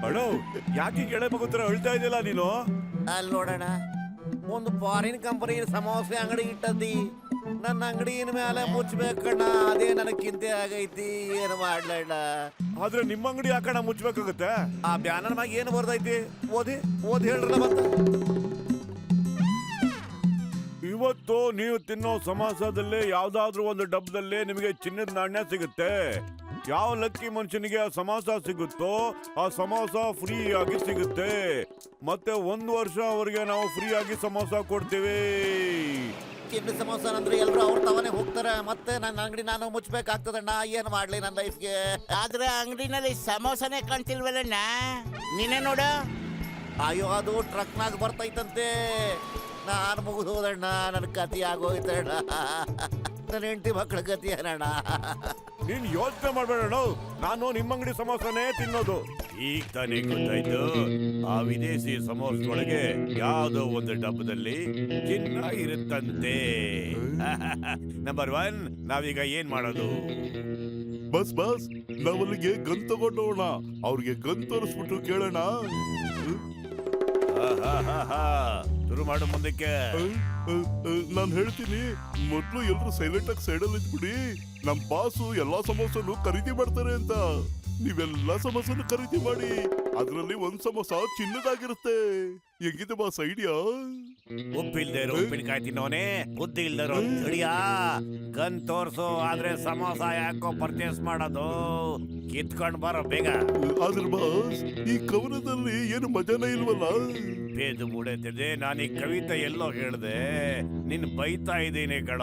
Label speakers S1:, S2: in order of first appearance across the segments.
S1: ಅಣ್ಣ ಯಾಕೆ ಕೆಳೆ ಮಗುತ್ರ ಅಳ್ತಾ ಇದೆಯಲ್ಲ ನೀನು?
S2: ಅಲ್ಲಿ ನೋಡೋಣ, ಒಂದು ಫಾರಿನ್ ಕಂಪನಿ ಸಮೋಸೆ ಅಂಗಡಿ ಇಟ್ಟದ್ದಿ, ನನ್ನ ಅಂಗಡಿನ ಮೇಲೆ ಮುಚ್ಚಬೇಕಣ್ಣ. ಅದೇ ನನಗೆ ಚಿಂತೆ ಆಗೈತಿ, ಏನು ಮಾಡ್ಲಣ್ಣ.
S1: ಆದ್ರೆ ನಿಮ್ಮ ಅಂಗಡಿ ಯಾಕಣ್ಣ ಮುಚ್ಚಬೇಕಾಗತ್ತೆ?
S2: ಆ ಬ್ಯಾನರ್ ಮ್ಯಾಗ ಏನು ಬರ್ದೈತಿ? ಓದಿ ಹೇಳ್ರಲ್ಲ ಮತ್ತೆ.
S1: ಇವತ್ತು ನೀವು ತಿನ್ನೋ ಸಮೋಸದಲ್ಲಿ ಯಾವ್ದಾದ್ರು ಒಂದು ಡಬ್ಬದಲ್ಲಿ ನಿಮಗೆ ಚಿನ್ನದ ನಾಣ್ಯ ಸಿಗುತ್ತೆ. ಯಾವ ಲಕ್ಕಿ ಮನುಷ್ಯನಿಗೆ ಆ ಸಮೋಸ ಸಿಗುತ್ತೋ ಆ ಸಮೋಸ ಫ್ರೀ ಆಗಿ ಸಿಗುತ್ತೆ. ಮತ್ತೆ 1 ವರ್ಷವರೆಗೆ ನಾವು ಫ್ರೀ ಆಗಿ ಸಮೋಸ ಕೊಡ್ತೀವಿ.
S2: ಚಿನ್ನ ಸಮೋಸ ಅಂದ್ರೆ ಎಲ್ರು ಅವ್ರ ತವನೇ ಹೋಗ್ತಾರೆ. ಮತ್ತೆ ನನ್ನ ಅಂಗಡಿ ನಾನು ಮುಚ್ಚಬೇಕಾಗ್ತದಣ್ಣ. ಏನು ಮಾಡ್ಲಿ ನನ್ನ ಲೈಫ್ಗೆ?
S3: ಆದ್ರೆ ಅಂಗಡಿನಲ್ಲಿ ಸಮೋಸನೇ ಕಾಣ್ತಿಲ್ವಲ್ಲಣ್ಣ, ನೀನೇ ನೋಡು.
S2: ಅಯ್ಯೋ, ಅದು ಟ್ರಕ್ನಾಗ ಬರ್ತೈತಂತೆ. ನಾನು ಮುಗಿದೋದಣ್ಣ, ನನ್ನ ಕತಿ ಆಗೋಯ್ತಣ್ಣ. ನನ್ನ ಹೆಂಡತಿ ಮಕ್ಕಳ ಗತಿ ಏನಣ್ಣ?
S1: ನೀನ್ ಯೋಚನೆ ಮಾಡ್ಬೇಡ, ನಾನು ನಿಮ್ಮ ಅಂಗಡಿ ಸಮೋಸನೇ ತಿನ್ನೋದು. ಈಗ ತಾನೇ ಗೊತ್ತಾಯ್ತು, ಆ ವಿದೇಶಿ ಸಮೋಸದೊಳಗೆ ಯಾವ್ದೋ ಒಂದು ಡಬ್ಬದಲ್ಲಿ ಚಿನ್ನ ಇರುತ್ತಂತೆ. ನಂಬರ್ 1, ನಾವೀಗ ಏನ್ ಮಾಡೋದು?
S4: ಬಸ್ ನಾವಲ್ಲಿಗೆ ಗನ್ ತಗೊಂಡೋಣ, ಅವ್ರಿಗೆ ಗನ್ ತೋರಿಸ್ಬಿಟ್ಟು ಕೇಳೋಣ.
S1: ಶುರು ಮಾಡು ಮುಂದಕ್ಕೆ.
S4: ನಾನ್ ಹೇಳ್ತೀನಿ, ಮೊದ್ಲು ಎಲ್ರು ಸೈಲೆಂಟ್ ಆಗಿ ಸೈಡಲ್ಲಿ ಇದ್ಬಿಡಿ. ನಮ್ ಬಾಸು ಎಲ್ಲಾ ಸಮೋಸನು ಖರೀದಿ ಮಾಡ್ತಾರೆ ಅಂತ. ನೀವೆಲ್ಲಾ ಸಮೋಸನು ಖರೀದಿ ಮಾಡಿ, ಅದ್ರಲ್ಲಿ ಒಂದ್ ಸಮೋಸ ಚಿನ್ನದಾಗಿರುತ್ತೆ. ಹೆಂಗಿದೆ ಬಾಸ್ ಐಡಿಯಾ?
S1: ಉಪ್ಪಿಲ್ದೇ ಇರೋ ಉಪ್ಪಿನಕಾಯಿ ತಿನ್ನೋನೆ, ಬುದ್ಧಿ ಇಲ್ದಿರೋ ತಿಳಿಯಾ. ಗನ್ ತೋರ್ಸು, ಆದ್ರೆ ಸಮೋಸ ಯಾಕೋ ಪರ್ಚೇಸ್ ಮಾಡೋದು? ಕಿತ್ಕೊಂಡ್ ಬರೋ ಬೇಗ.
S4: ಆದ್ರೆ ಬಾಸ್, ಈ ಕವನದಲ್ಲಿ ಏನು ಮಜಾನೇ ಇಲ್ವಲ್ಲ?
S1: ಬೇದು ಮೂಡೈತಿದೆ. ನಾನು ಈ ಕವಿತೆ ಎಲ್ಲೋ ಹೇಳ್ದೆ, ನಿನ್ ಬೈತಾ ಇದ್ದೀನಿ ಕಣ.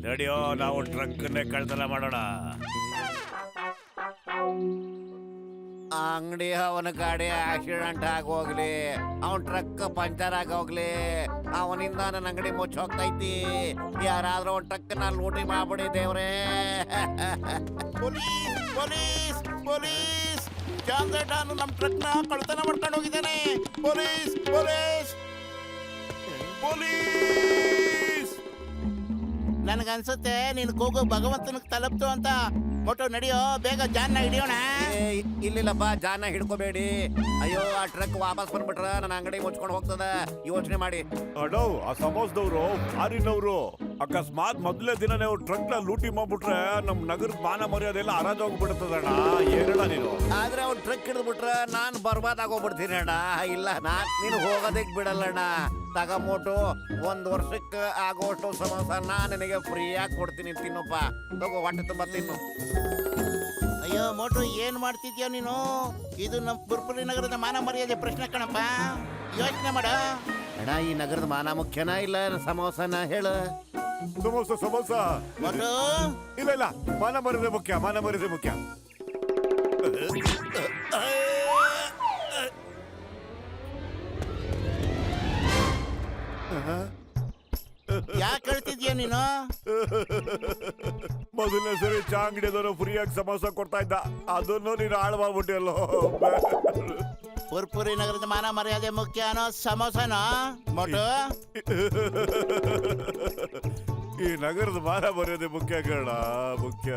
S1: ನಡಿಯೋ, ನಾವು ಟ್ರಕ್ನೇ ಕಳ್ತನ ಮಾಡೋಣ.
S2: ಅಂಗಡಿ ಅವನ ಗಾಡಿ ಆಕ್ಸಿಡೆಂಟ್ ಆಗೋಗ್ಲಿ, ಅವನ್ ಟ್ರಕ್ ಪಂಚರ್ ಆಗೋಗ್ಲಿ, ಅವನಿಂದ ನನ್ನ ಅಂಗಡಿ ಮುಚ್ಚ ಹೋಗ್ತೈತಿ. ಯಾರಾದ್ರೂ ಒಂದ್ ಟ್ರಕ್ ನ ಲೂಟಿ ಮಾಡ್ಬಿಡಿ ದೇವ್ರೇ.
S3: Police police police! ಜಾನ್ರೇಟಾನು ನಮ್ ಟ್ರಕ್ ನ ಕಳ್ತನ ಮಾಡ್ಕೊಂಡು ಹೋಗಿದ್ದಾನೆ. Police police
S1: police!
S3: ನನ್ಗನ್ಸುತ್ತೆ ನಿನ್ ಕೂಗು ಭಗವಂತನಿಗೆ ತಲುಪ್ತು ಅಂತ. ಮೊಟೋ ನಡಿಯೋ, ಬೇಗ ಜಾನ್ನ ಹಿಡಿಯೋಣ.
S2: ಇಲ್ಲಿಲ್ಲಪ್ಪ, ಜಾನ ಹಿಡ್ಕೋಬೇಡಿ. ಅಯ್ಯೋ, ಆ ಟ್ರಕ್ ವಾಪಸ್ ಬಂದ್ಬಿಟ್ರ ನನ್ನ ಅಂಗಡಿ ಮುಚ್ಕೊಂಡು ಹೋಗ್ತದ. ಯೋಚನೆ ಮಾಡಿ.
S1: ಅಡೋ, ಆ ಸಮೋಸದವ್ರು ಫಾರಿನವ್ರು. ಅಕಸ್ಮಾತ್ ಮೊದಲೇ ದಿನನೇ ಅವ್ರು ಟ್ರಕ್ ನ ಲೂಟಿ ಮಾಡ್ಬಿಟ್ರೆ ನಮ್ ನಗರದ ಮಾನ ಮರ್ಯಾದೆ ಎಲ್ಲ ಹರಾಜೋಗ್ಬಿಡ್ತದಣ್ಣ. ಏನಣ್ಣ ನೀನು?
S2: ಆದ್ರೆ ಅವ್ರು ಟ್ರಕ್ ಹಿಡಿದ್ಬಿಟ್ರ ನಾನ್ ಬರ್ಬಾದ್ ಆಗೋಗ್ಬಿಡ್ತೀನಿ ಅಣ್ಣ. ಇಲ್ಲ, ನೀನು ಹೋಗೋದಕ್ ಬಿಡಲ್ಲಣ್ಣ. ತಗೊಂಬಿಟ್ಟು 1 ವರ್ಷಕ್ಕೆ ಆಗೋಷ್ಟು ಸಮೋಸ ನಾನ್ ನಿನಗೆ ಫ್ರೀಯಾಗಿ ಕೊಡ್ತೀನಿ. ತಿನ್ನಪ್ಪ, ತಗೋ, ಹೊಟ್ಟೆ ತುಂಬ ತಿನ್ನು.
S3: ಅಯ್ಯೋ ಮೋಟು, ಏನ್ ಮಾಡ್ತಿದ್ಯೋ ನೀನು? ಇದು ನಮ್ ಪುರ್ಪುರಿ ನಗರದ ಮಾನ ಮರ್ಯಾದೆ ಪ್ರಶ್ನೆ ಕಣಪ್ಪ. ಯೋಚನೆ ಮಾಡ
S2: ಅಣ್ಣ. ಈ ನಗರದ ಮಾನ ಮುಖ್ಯನಾ ಇಲ್ಲ ಸಮೋಸನ? ಹೇಳು.
S1: ಸಮೋಸ
S3: ಮೋಟು.
S1: ಇಲ್ಲ, ಮಾನ ಮರ್ಯಾದೆ ಮುಖ್ಯ, ಮಾನ ಮರ್ಯಾದೆ ಮುಖ್ಯ.
S3: ಯಾಕೆ ಹೇಳ್ತಿದ್ಯೋ ನೀನು?
S1: ಮೊದಲನೇ ಸರಿ ಚಾ ಅಂಗಡಿಯದವರು ಫ್ರೀಯಾಗಿ ಸಮೋಸ ಕೊಡ್ತಾ ಇದ್ದ, ಅದನ್ನು ನೀನು ಹಾಳು ಮಾಡ್ಬಿಟ್ಟಿಯಲ್ಲೋ.
S3: ಪುರ್ಪುರಿ ನಗರದ ಮಾನ ಮರ್ಯಾದೆ ಮುಖ್ಯ ಅನ್ನೋ ಸಮೋಸನೋ ಮೋಟು?
S1: ಈ ನಗರದ ಮಾನ ಮರ್ಯಾದೆ ಮುಖ್ಯ ಕಣ, ಮುಖ್ಯ.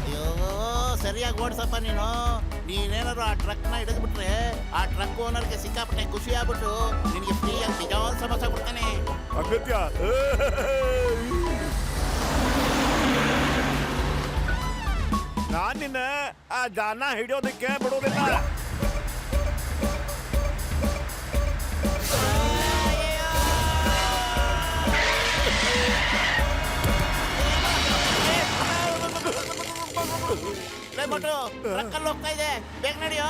S3: ಅಯ್ಯೋ, ಸರಿಯಾಗಿ ಓಡಿಸಪ್ಪ ನೀನು. ನೀನೇನಾದ್ರು ಆ ಟ್ರಕ್ ನ ಹಿಡಿದ್ಬಿಟ್ರೆ ಆ ಟ್ರಕ್ ಓನರ್ಗೆ ಸಿಕ್ಕಾಪಟ್ಟೆ ಖುಷಿ ಆಗ್ಬಿಟ್ಟು ನಿನಗೆ ಫ್ರೀಯಾಗಿ ನಿಜವಾದ ಸಮೋಸ ಕೊಡ್ತಾನೆ.
S1: ಅಗತ್ಯ. ನಾನ್ ನಿನ್ನ ಆ ಜಾನ ಹಿಡಿಯೋದಕ್ಕೆ ಬಿಡೋದಿಲ್ಲ.
S3: ಮೋಟು, ಟ್ರಕ್ಕಲ್ಲಿ ಹೋಗ್ತಾ ಇದೆ, ಬೇಗ ನಡಿಯೋ.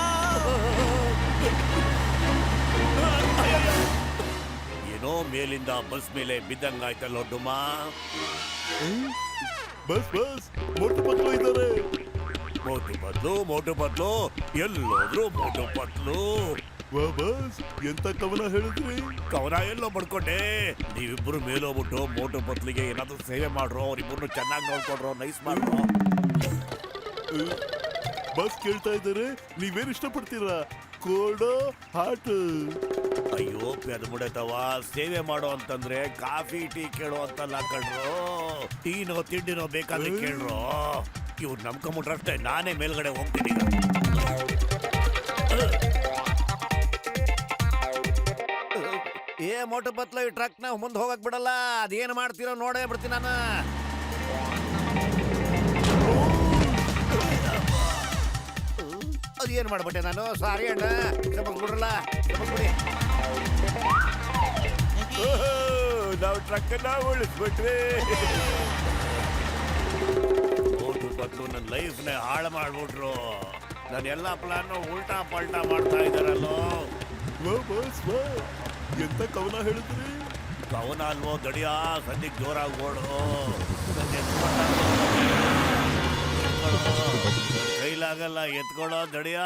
S1: ಏನೋ ಮೇಲಿಂದ ಬಸ್ ಮೇಲೆ ಬಿದ್ದಂಗಾಯ್ತಲ್ಲೋ ಡುಮಾ.
S4: ಬಸ್ ಮೋಟು ಬದಲು ಇದ್ದಾರೆ.
S1: ಮೋಟು ಬದ್ಲು ಎಲ್ಲೋದ್ರು ಮೋಟು ಬದ್ಲು.
S4: ಬಸ್, ಎಂತ ಕವನ ಹೇಳಿದ್ರಿ?
S1: ಕವನ ಎಲ್ಲೋ ಮಾಡ್ಕೊಂಡೆ. ನೀವಿಬ್ರು ಮೇಲೋಗ್ಬಿಟ್ಟು ಮೋಟು ಬದ್ಲಿಗೆ ಏನಾದ್ರು ಸೇವೆ ಮಾಡ್ರು, ಅವ್ರಿಬ್ರು ಚೆನ್ನಾಗಿ ನೋಡ್ಕೊಂಡ್ರು, ನೈಸ್ ಮಾಡ್ರು.
S4: ಬಸ್ ಕೇಳ್ತಾ ಇದ್ದಾರೆ, ನೀವೇನ್ ಇಷ್ಟಪಡ್ತೀರಾ, ಕೋಲ್ಡ್ ಹಾಟ್?
S1: ಅಯ್ಯೋ, ಪೆದ್ ಮುಡತವ, ಸೇವೆ ಮಾಡೋ ಅಂತಂದ್ರೆ ಕಾಫಿ ಟೀ ಕೇಳೋ ಅಂತಲ್ಲ ಕಣ್ರು.
S2: ಟೀನೋ ತಿಂಡಿನೋ ಬೇಕಾದ್ರೆ ಕೇಳ್ರು. ಇವ್ರು ನಂಬ್ಕೊಂಬಿಟ್ರಷ್ಟೇ ನಾನೇ ಮೇಲ್ಗಡೆ ಹೋಗ್ತೀನಿ ಈಗ. ಏ ಮೋಟು ಪತ್ಲ ಈ ಟ್ರಕ್ ನ ಮುಂದೆ ಹೋಗಕ್ ಬಿಡಲ್ಲ. ಅದೇನ್ ಮಾಡ್ತೀರೋ ನೋಡೇ ಬಿಡ್ತೀನಿ ನಾನು. ಅದೇನ್ ಮಾಡ್ಬಿಟ್ಟೆ ನಾನು. ಸಾರಿ ಅಣ್ಣ, ಕ್ಷಮಿಸ್ಬಿಡ್ರಲ್ಲ, ಕ್ಷಮಿಸ್ಬಿಡಿ. ನಾವು ಟ್ರಕ್ ಅನ್ನ ಉಳಿಸ್ಬಿಟ್ವಿ. ಮೋಟು ಪತ್ಲು ನನ್ನ ಲೈಫ್ ನೇ ಹಾಳು ಮಾಡ್ಬಿಟ್ರು. ನನ್ನ ಎಲ್ಲಾ ಪ್ಲಾನ್ ಉಲ್ಟಾ ಪಲ್ಟಾ ಮಾಡ್ತಾ ಇದಾರಲ್ಲೋ.
S4: ಎಂತ ಕವನ ಹೇಳಿದ್ರಿ?
S2: ಕವನ ಅಲ್ವೋ ದಡಿಯ, ಸದ್ಯಕ್ಕೆ ಜೋರಾಗಿ ಓಡು. ಕೈಲಾಗಲ್ಲ, ಎತ್ಕೊಳ್ಳೋ ದಡಿಯ.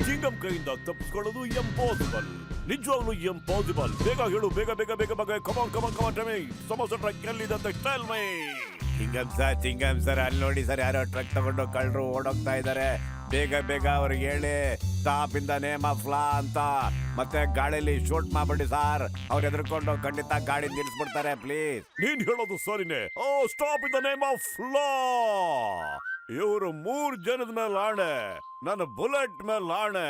S2: ಚಿಂಗಂ ಕೈಯಿಂದ ತಪ್ಪಿಸ್ಕೊಳ್ಳೋದು ಎಂಪಾಸಿಬಲ್, ನಿಜವಾಗ್ಲೂ ಎಂಪಾಸಿಬಲ್. ಬೇಗ ಹೇಳು, ಬೇಗ ಬೇಗ ಬೇಗ ಬೇಗ. ಕಮಾನ್ ಕಮಾನ್ ಕಮಾನ್ ಟಮಿ. ಸಮೋಸ ಟ್ರಕ್ ಎಲ್ಲಿದೆ ಸ್ಟೈಲ್ ಮೈ. ಚಿಂಗಂ ಸರ್ ಅಲ್ಲಿ ನೋಡಿ ಸರ್, ಯಾರೋ ಟ್ರಕ್ ತಗೊಂಡು ಕಳ್ಳರು ಓಡೋಗ್ತಾ ಇದ್ದಾರೆ. ಬೇಗ ಬೇಗ ಅವ್ರಿಗೆ ಹೇಳಿ ಸ್ಟಾಪ್ ಇಂದ ನೇಮ್ ಆಫ್ ಲಾ ಅಂತ. ಮತ್ತೆ ಗಾಳಿಲಿ ಶೂಟ್ ಮಾಡ್ಬಿಡಿ ಸರ್. ಅವ್ರು ಎದ್ರಕೊಂಡು ಖಂಡಿತ ಗಾಡಿ ನಿಲ್ಸ್ಬಿಡ್ತಾರೆ ಪ್ಲೀಸ್. ನೀನ್ ಹೇಳೋದು ಸರಿನೇ. Oh stop in the name of law. ಇವರು 3 ಜನದ ಮೇಲೆ ಆಣೆ, ನನ್ನ ಬುಲೆಟ್ ಮೇಲೆ ಆಣೆ.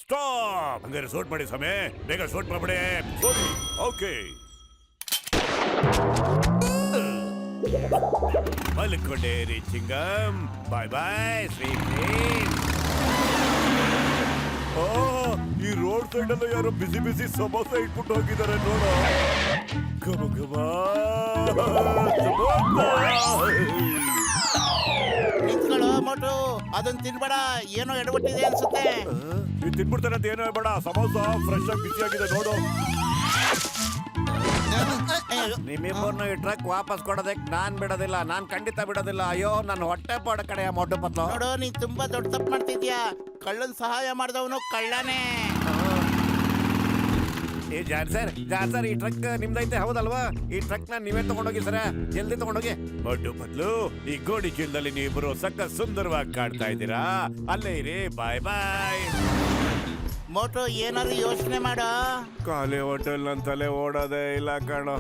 S2: ಸ್ಟಾಪ್. ಹಂಗಾರೆ ಶೂಟ್ ಮಾಡಿ ಸಮಯ, ಬೇಗ ಶೂಟ್ ಮಾಡ್ಬಿಡಿ. ಸರಿ, ಓಕೆ. ಮಲ್ಕೊಂಡೇರಿ ಚಿಂಗಂ. ಬಾಯ್ ಬಾಯ್ ಸ್ವೀಟ್. ಈ ರೋಡ್ ಸೈಡ್ ಎಲ್ಲ ಯಾರೋ ಬಿಸಿ ಬಿಸಿ ಸಮೋಸ ಇಟ್ಬಿಟ್ಟು ಹೋಗಿದ್ದಾರೆ ನೋಡು. ಗಮ ಗಮ
S3: ನಿಂತ್ಕೊಳ್ಳೋ ಮೋಟು, ಅದನ್ನ ತಿನ್ಬೇಡ, ಏನೋ ಎಡವಟ್ಟಿದೆ ಅನ್ಸುತ್ತೆ.
S2: ನೀನ್ ತಿನ್ಬಿಡ್ತಾನೆ ಅಂತ ಏನೋ ಬೇಡ. ಸಮೋಸ ಫ್ರೆಶ್ ಆಗಿ ಬಿಸಿ ಆಗಿದೆ ನೋಡು. ನಿಮ್ಮಿಬ್ಬರನ್ನ ಈ ಟ್ರಕ್ ವಾಪಸ್ ಕೊಡೋದಕ್ಕೆ ನಾನ್ ಬಿಡೋದಿಲ್ಲ, ನಾನ್ ಖಂಡಿತ ಬಿಡೋದಿಲ್ಲ. ಅಯ್ಯೋ ನನ್ನ ಹೊಟ್ಟೆ ಪಾಡ ಕಡೆ ಮೊಡ್ಡು ಪತ್ಲು.
S3: ನೋಡು, ನೀನ್ ತುಂಬಾ ದೊಡ್ಡ ತಪ್ಪು ಮಾಡ್ತಿದ್ಯಾ. ಕಳ್ಳನ್ ಸಹಾಯ ಮಾಡಿದವನು ಕಳ್ಳನೇ.
S2: ಏ ಜಾನ್ ಸರ್ ಈ ಟ್ರಕ್ ನಿಮ್ದೈತೆ ಹೌದಲ್ವಾ? ಈ ಟ್ರಕ್ ನ ನೀವೇ ತಗೊಂಡೋಗಿ ಸರ, ಜಲ್ದಿ ತಗೊಂಡೋಗಿ. ಮೊಡ್ಡು ಪತ್ಲು, ಈ ಗೋಡಿ ಚೀಲದಲ್ಲಿ ನೀವಿಬ್ರು ಸಕ್ಕ ಸುಂದರವಾಗಿ ಕಾಡ್ತಾ ಇದ್ದೀರಾ. ಅಲ್ಲೇ ಇರಿ. ಬಾಯ್ ಬಾಯ್.
S3: ಮೋಟು, ಏನಾದ್ರು ಯೋಚನೆ ಮಾಡೋ.
S2: ಖಾಲಿ ಹೋಟೆಲ್ ನನ್ ತಲೆ ಓಡೋದೇ ಇಲ್ಲ ಕಣೋ.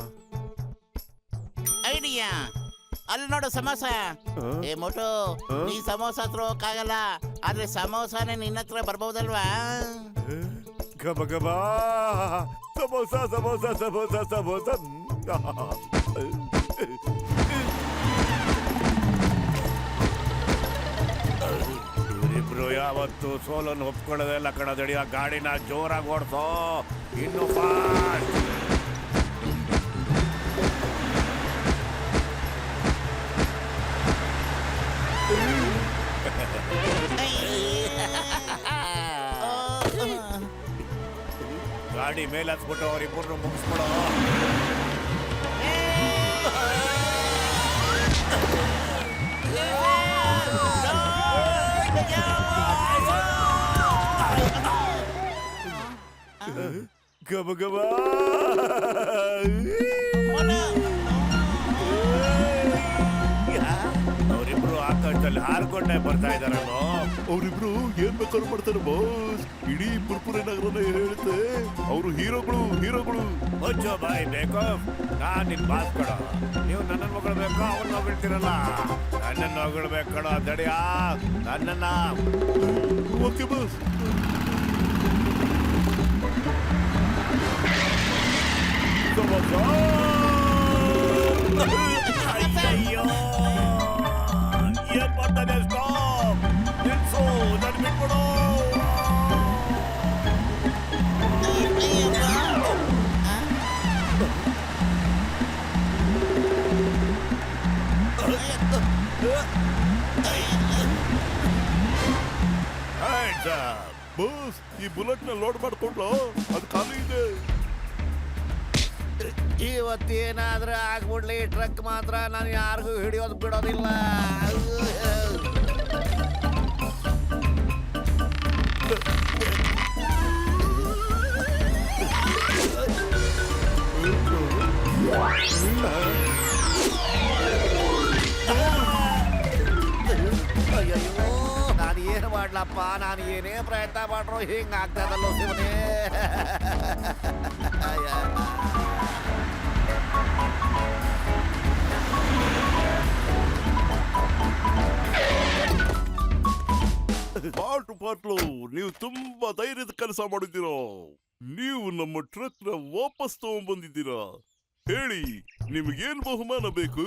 S3: ಐಡಿಯಾ, ಅಲ್ಲಿ ನೋಡು ಸಮೋಸ. ಏ ಮೋಟು, ನೀ ಸಮೋಸ ಹತ್ರ ಹೋಗಕ್ಕಾಗಲ್ಲ, ಆದ್ರೆ ಸಮೋಸಾನೇ ನಿನ್ನ ಹತ್ರ ಬರ್ಬಹುದಲ್ವಾ?
S2: ಗಬ ಗಬ ಸಮೋಸ ಸಮೋಸ ಸಮೋಸ ಸಮೋಸ. ಇವರಿಬ್ರು ಯಾವತ್ತು ಸೋಲನ್ನು ಒಪ್ಕೊಳ್ಳೋದೆಲ್ಲ ಕಣದಡಿ. ಆ ಗಾಡಿನ ಜೋರಾಗಿ ಓಡಿಸೋ, ಇನ್ನು ಫಾಸ್ಟ್. ಗಾಡಿ ಮೇಲೆ ಹತ್ಬಿಟ್ಟು ಅವರಿಬ್ಬರು ಮುಗಿಸ್ಬಿಡೋ. ಗಬ ಗಬ ಅವರಿಬ್ರು ಆಕಾಶದಲ್ಲಿ ಹಾರ್ಕೊಂಡೇ ಬರ್ತಾ ಇದಾರಲ್ಲೋ.
S4: ಅವ್ರಿಬ್ರು ಏನ್ ಬೇಕಾದ್ರು ಮಾಡ್ತಾರೆ ಬಾಸ್. ಇಡೀ ಪುರ್ಪುರೆ ನಗರನ ಹೇಳುತ್ತೆ ಅವರು ಹೀರೋಗಳು ಹೀರೋಗಳು.
S2: ಹೊಚ್ಚೋ ಬಾಯ್ ಬೇಕು. ನಾನ್ ನಿನ್ ಬಾಸ್ ಕಡ. ನೀವು ನನ್ನನ್ನು ಹೊಗಳ್ಬೇಕು, ಅವನ್ನ ಹೊಗಳ್ತಿರಲ್ಲ. ನನ್ನನ್ನು ಹೊಗಳ್ಬೇಕು ಕಡ ದಡಿಯಾ, ನನ್ನನ್ನ.
S4: Okay boss.
S2: ಅಯ್ಯಯ್ಯೋ, ಏನ್ ಮಾಡ್ತಾನೆ? ಸ್ಟಾಪ್, ನಿಲ್ಸು, ನನ್ ಬಿಟ್ಬಿಡು.
S4: ಬಾಸ್, ಈ ಬುಲೆಟ್ ನ ಲೋಡ್ ಮಾಡ್ಕೊಂಡ್ಲು, ಅದು ಖಾಲಿ ಇದೆ.
S2: ಇವತ್ತೇನಾದ್ರೂ ಆಗ್ಬಿಡ್ಲಿ, ಟ್ರಕ್ ಮಾತ್ರ ನಾನು ಯಾರಿಗೂ ಹಿಡಿಯೋದು ಬಿಡೋದಿಲ್ಲ. ಅಯ್ಯೋ, ನಾನು ಏನು ಮಾಡ್ಲಪ್ಪ ನಾನು ಏನೇ ಪ್ರಯತ್ನ ಮಾಡ್ರು ಹಿಂಗ ಆಗ್ತದಲ್ಲೋ ಶಿವನೇ
S4: ಪಾಟ್ಲು ನೀವು ತುಂಬಾ ಧೈರ್ಯದ ಕೆಲಸ ಮಾಡಿದ್ದೀರಾ. ನೀವು ನಮ್ಮ ಟ್ರಕ್ ನ ವಾಪಸ್ ತಗೊಂಡ್ಬಂದಿದ್ದೀರಾ. ಹೇಳಿ, ನಿಮಗೇನ್ ಬಹುಮಾನ ಬೇಕು?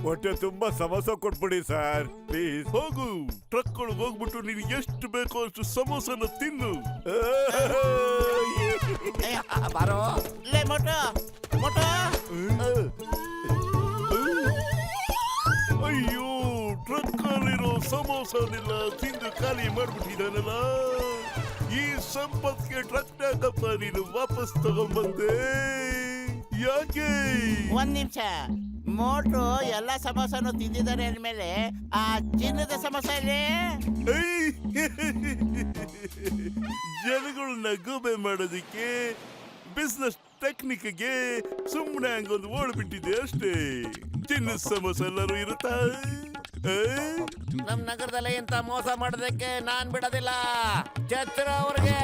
S1: ಹೊಟ್ಟೆ ತುಂಬಾ ಸಮೋಸ ಕೊಟ್ಬಿಡಿ ಸರ್ ಪ್ಲೀಸ್.
S4: ಹೋಗು, ಟ್ರಕ್ ಒಳಗೆ ಹೋಗ್ಬಿಟ್ಟು ನೀನು ಎಷ್ಟು ಬೇಕೋ ಅಷ್ಟು ಸಮೋಸನ ತಿನ್ನು.
S2: ಬಾರೋ
S3: ಲೇ ಮೋಟು ಮೋಟು.
S4: ಅಯ್ಯೋ, ಟ್ರಕ್ ಅಲ್ಲಿರೋ ಸಮೋಸನೆಲ್ಲ ತಿಂದು ಖಾಲಿ ಮಾಡ್ಬಿಟ್ಟಿದ್ದಾನಲ್ಲ. ಈ ಸಂಪತ್ಗೆ ಟ್ರಕ್ ನಾಗಪ್ಪ ನೀನು ವಾಪಸ್ ತಗೊಂಡ್ಬಂದೆ ಯಾಕೆ?
S3: ಒಂದ್ ನಿಮಿಷ, ಮೋಟು ಎಲ್ಲ ಸಮೋಸನು ತಿಂದಿದ್ದಾರೆ ಅಂದ್ಮೇಲೆ ಆ ಚಿನ್ನದ ಸಮೋಸ ಇಲ್ಲಿ
S4: ಜನಗಳನ್ನ ಗೂಬೆ ಮಾಡೋದಿಕ್ಕೆ ಬಿಸ್ನೆಸ್ ಟೆಕ್ನಿಕ್ಗೆ ಸುಮ್ಮನೆ ಹಂಗೊಂದು ಓಡ್ಬಿಟ್ಟಿದೆ ಅಷ್ಟೇ. ಚಿನ್ನದ ಸಮೋಸ ಎಲ್ಲರೂ ಇರುತ್ತಾ?
S2: ನಮ್ ನಗರದಲ್ಲಿ ಇಂತ ಮೋಸ ಮಾಡೋದಕ್ಕೆ ನಾನ್ ಬಿಡೋದಿಲ್ಲ. ಛತ್ರ ಅವ್ರಿಗೆ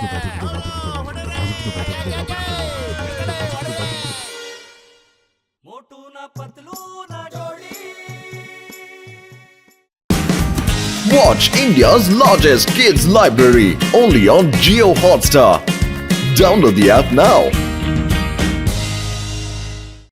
S5: Watch India's largest kids library only on Jio Hotstar. Download the app now.